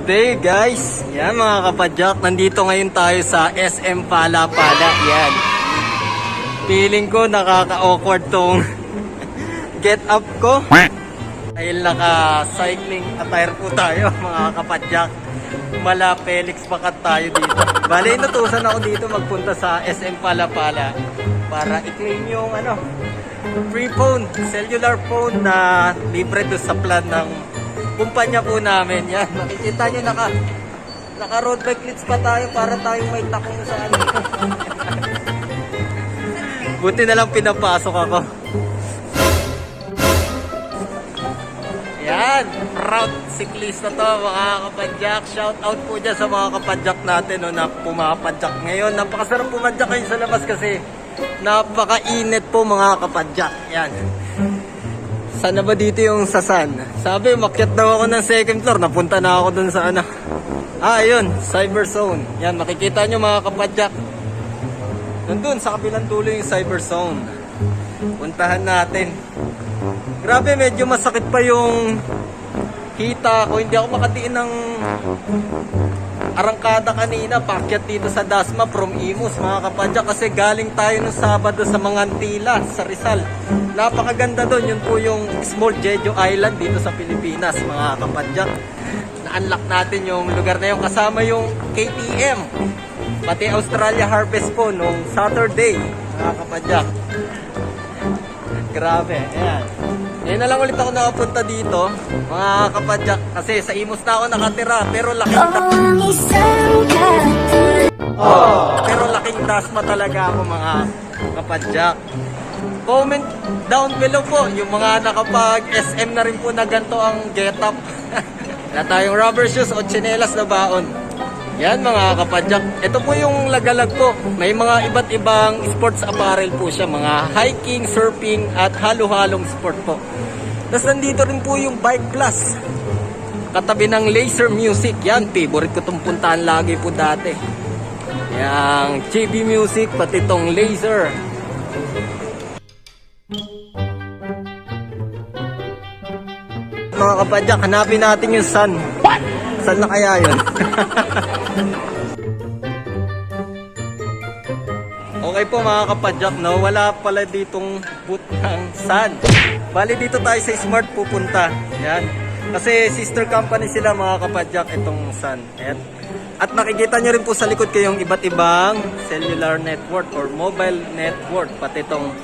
day guys. Yan mga kapadyak, nandito ngayon tayo sa SM Palapala. Yan. Feeling ko nakaka-awkward tong get up ko. Dahil naka-cycling attire po tayo mga kapadyak. Mala Felix Bakat tayo dito. Bale, inutusan ako dito magpunta sa SM Palapala para i-claim yung free phone, cellular phone na libre doon sa plan ng kumpanya po namin. Yan, makikita nyo naka road bike clips pa tayo para tayong may takong sa buti na lang pinapasok ako. Yan, proud cyclista to mga kapadyak. Shout out po dyan sa mga kapadyak natin na pumapadyak ngayon. Napakasarap pumadyak kayo sa labas kasi napakainit po mga kapadyak. Yan. Sana ba dito yung sasan? Sabi, makyat daw ako ng second floor. Napunta na ako dun sa ayun, Cyber Zone. Yan, makikita nyo mga kapadyak. Nandun sa kabilang dulo yung Cyber Zone. Puntahan natin. Grabe, medyo masakit pa yung hita ko. Hindi ako makadiin ng arangkada kanina. Pakyat dito sa Dasma from Imus mga kapadyak. Kasi galing tayo nung Sabado sa Mangantila, sa Rizal. Napakaganda doon. Yun po yung Small Jeju Island dito sa Pilipinas mga kapadyak. Na-unlock natin yung lugar na yun. Kasama yung KTM. Pati Australia Harvest po nung Saturday mga kapadyak. Grabe, ayan. Ngayon na lang ulit ako nakapunta dito, mga kapadyak, kasi sa Imus na ako nakatira, pero laking Dasma talaga ako mga kapadyak. Comment down below po, yung mga nakapag-SM na rin po na ganito ang get-up. Na tayong rubber shoes o tsinelas na baon. Yan mga kapadyak. Ito po yung lagalag po. May mga iba't ibang sports apparel po siya. Mga hiking, surfing at halo-halong sport po. Tapos nandito rin po yung Bike Plus. Katabi ng Laser Music. Yan, favorite ko itong puntahan lagi po dati. Yang JB Music, pati itong Laser. Mga kapadyak, hanapin natin yung sun. What? Saan na kaya yun? Okay po mga kapadyak, no? Wala pala ditong boot ng sun. Bali dito tayo sa Smart pupunta. Yan. Kasi sister company sila mga kapadyak itong sun. Yan. At makikita nyo rin po sa likod kayong iba't ibang cellular network or mobile network. Pati itong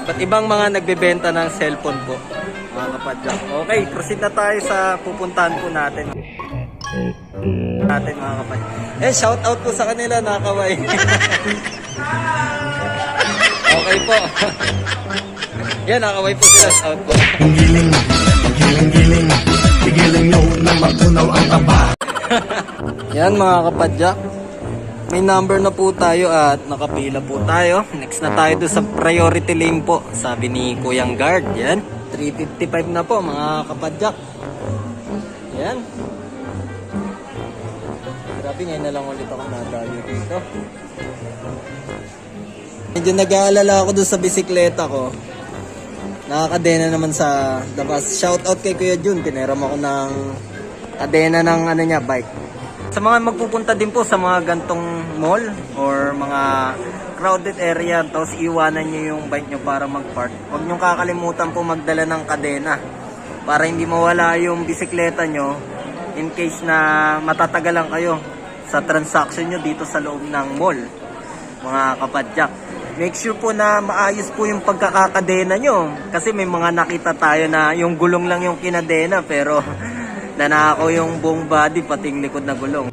iba't ibang mga nagbebenta ng cellphone po mga kapadyak. Okay, proceed na tayo sa pupuntahan po natin. Mga kapadyak. Shout out po sa kanila, nakakaway. Okay po. Yan, nakakaway po sila. Shout po. Giling nyo na magtunaw ang taba. Yan mga kapadyak. May number na po tayo at nakapila po tayo. Next na tayo doon sa priority lane po. Sabi ni Kuyang Guard. Yan. 355 na po mga kapadyak. Yan. Grabe, ngayon na lang ulit ako nadayo dito. Medyo nag-aalala ako doon sa bisikleta ko. Nakakadena naman sa labas. Shout out kay Kuya Jun. Tineram ako ng kadena ng bike. Sa mga magpupunta din po sa mga gantong mall or mga crowded area, tapos iwanan nyo yung bike nyo para mag-park. Huwag nyo kakalimutan po magdala ng kadena para hindi mawala yung bisikleta nyo in case na matatagalan kayo sa transaction nyo dito sa loob ng mall, mga kapadyak. Make sure po na maayos po yung pagkakakadena nyo kasi may mga nakita tayo na yung gulong lang yung kinadena pero nanakaw yung buong body pati yung likod na gulong.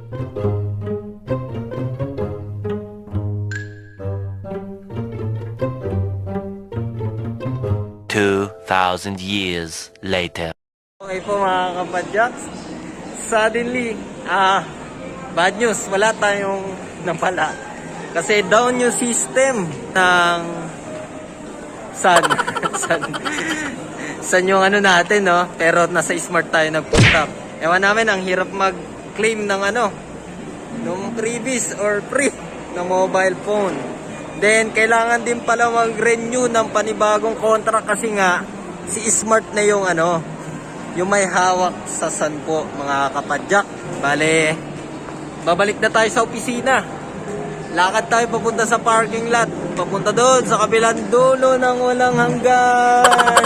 $2,000 years later. Okay po mga kapadyak. Suddenly, bad news. Wala tayong napala. Kasi down yung system ng sun. Sun yung natin, no? Pero nasa Smart tayo nagpunta. Ewan namin, ang hirap mag-claim ng nung previous or free na mobile phone. Then, kailangan din pala mag-renew ng panibagong contract kasi nga, si Smart na yung yung may hawak sa sanpo, mga kapadyak. Bale, babalik na tayo sa opisina. Lakad tayo papunta sa parking lot. Papunta doon sa kabilang dulo ng walang hanggan.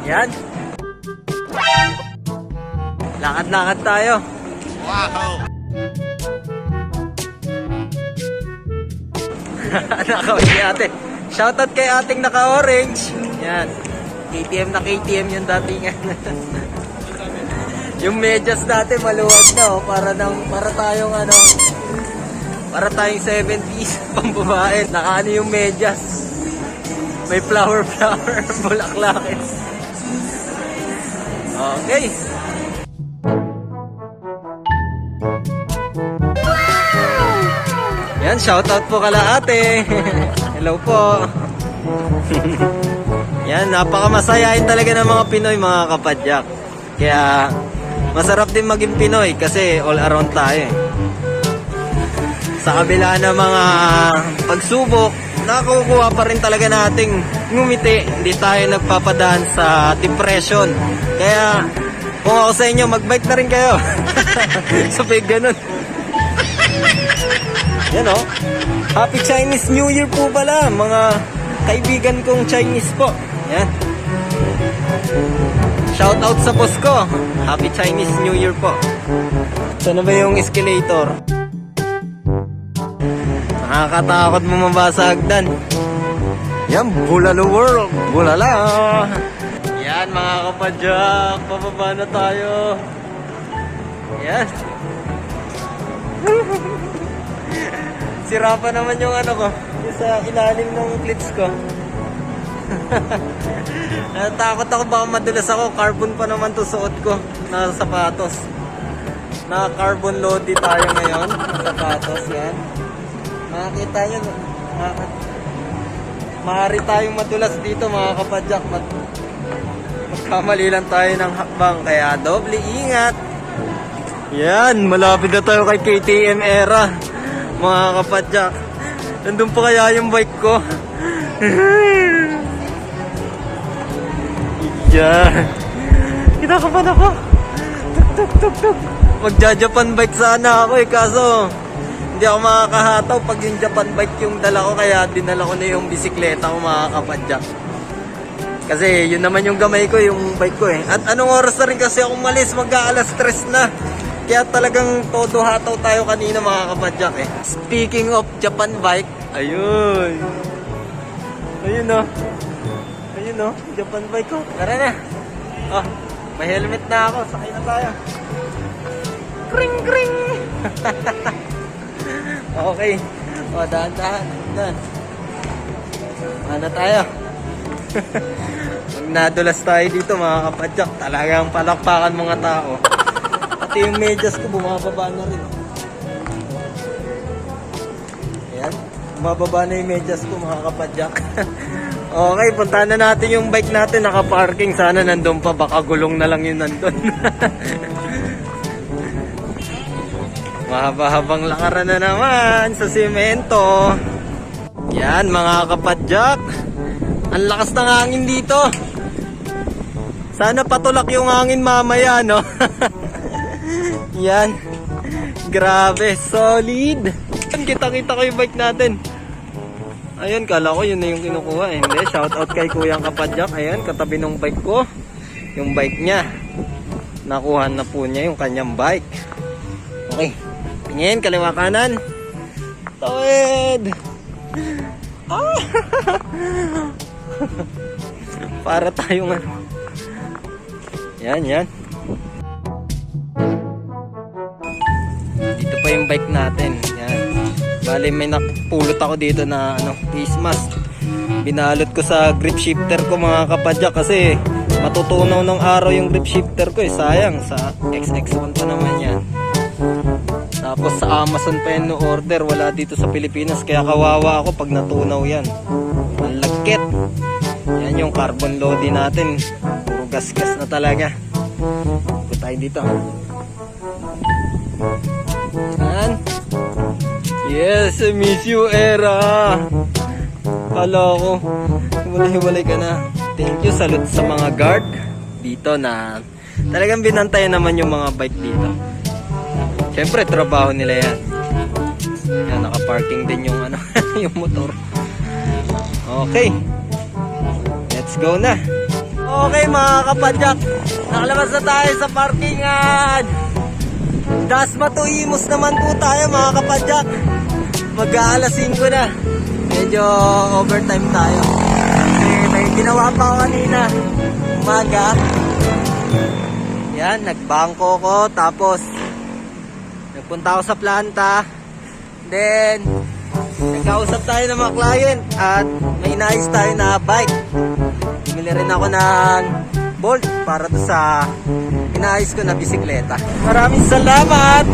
Yan. Lakad-lakad tayo. Nakawin kay ate. Shoutout kay ating naka-orange. Yan. KTM na KTM yung dating. Yung medyas natin maluwag na oh. Para tayong ano. Para tayong 70s pambabae. Nakaano yung medyas. May flower bulaklakit. Okay. Yan, shoutout po kala ate. Hello po. Yan, napakamasayahin talaga ng mga Pinoy, mga kapadyak. Kaya, masarap din maging Pinoy kasi all around tayo. Sa kabila ng mga pagsubok, nakukuha pa rin talaga nating ngumiti. Hindi tayo nagpapadaan sa depression. Kaya, kung ako sa inyo, magbike na rin kayo. Sabi ganun. Yan o. Happy Chinese New Year po pala, mga kaibigan kong Chinese po. Yan. Shout out sa boss ko. Happy Chinese New Year po. Saan na ba yung escalator? Nakakatakot bumaba sa hagdan. Yan, bulalo world. Bulala. Yan mga kapadyak. Pababa na tayo. Yan. Sira pa naman yung ano ko, yung sa ilalim ng clips ko. Natakot ako baka madulas ako. Carbon pa naman to suot ko na sapatos. Na carbon loady tayo ngayon na sapatos. Yan. Makakita nyo. Maaari tayong madulas dito mga kapadyak. Magkamali lang tayo ng hakbang. Kaya doble ingat. Yan. Malapit na tayo kay KTM era. Mga kapadyak. Nandun pa kaya yung bike ko. Yan. Kinakapan ako. Tuk. Magja-Japan bike sana ako eh. Kaso, hindi ako makakahataw pag yung Japan bike yung dala ko. Kaya dinala ko na yung bisikleta ko mga kapadyak. Kasi yun naman yung gamay ko, yung bike ko eh. At anong oras na rin kasi ako malis, mag-aalas 3 na. Kaya talagang todo hataw tayo kanina mga kapadyak eh. Speaking of Japan bike, ayun. Ayun oh. Ayun oh, Japan bike ko. Tara na. Oh, may helmet na ako, sakay na tayo. Kring. Okay. O, dahan-dahan. Ano tayo? Pag nadulas tayo dito mga kapadyak, talagang palakpakan mga tao. Pati yung medyas ko bumababa na rin. Ayan, bumababa na yung medyas ko mga kapadyak. Okay, puntahan na natin yung bike natin. Nakaparking, sana nandun pa. Baka gulong na lang yun nandun. Mahaba-habang lakaran na naman sa simento. Yan mga kapadyak. Ang lakas ng hangin dito. Sana patulak yung hangin mamaya, no? Yan. Grabe, solid. Kita-kita ko yung bike natin. Ayun, kala ko yun na yung kinukuha. Hindi, shout out kay Kuyang Kapadyak. Ayan, katabi ng bike ko. Yung bike niya. Nakuha na po niya yung kanyang bike. Okay. Tingin, kaliwa kanan. Tawid. Ah! Para tayong ano. Yan. Dito pa yung bike natin. Yan. Bale, may napulot ako dito na face mask. Binalot ko sa grip shifter ko mga kapadyak kasi matutunaw ng araw yung grip shifter ko eh. Sayang, sa XX1 pa naman yan. Tapos sa Amazon pa yan no order, wala dito sa Pilipinas. Kaya kawawa ako pag natunaw yan. Ang lagkit. Yan yung carbon loading natin. Puro gas-gas na talaga. Ito tayo dito. Yan. Yes, I miss you, Era. Kala ko, hiwalay ka na. Thank you, salute sa mga guard dito na talagang binantayan naman yung mga bike dito. Siyempre, trabaho nila yan. Yan, naka-parking din yung ano, yung motor. Okay. Let's go na. Okay mga kapadyak, nakalabas na tayo sa parkingan. Dasma to Imus naman po tayo mga kapadyak. Mag-aalas 5 na. Medyo overtime tayo. Kasi may ginawa pa ako kanina. Umaga. Yan, nagbangko ko. Tapos, nagpunta ako sa planta. Then, nagkausap tayo ng mga client. At may inayos tayo na bike. Bumili rin ako ng bolt para to sa inaayos ko na bisikleta. Maraming salamat!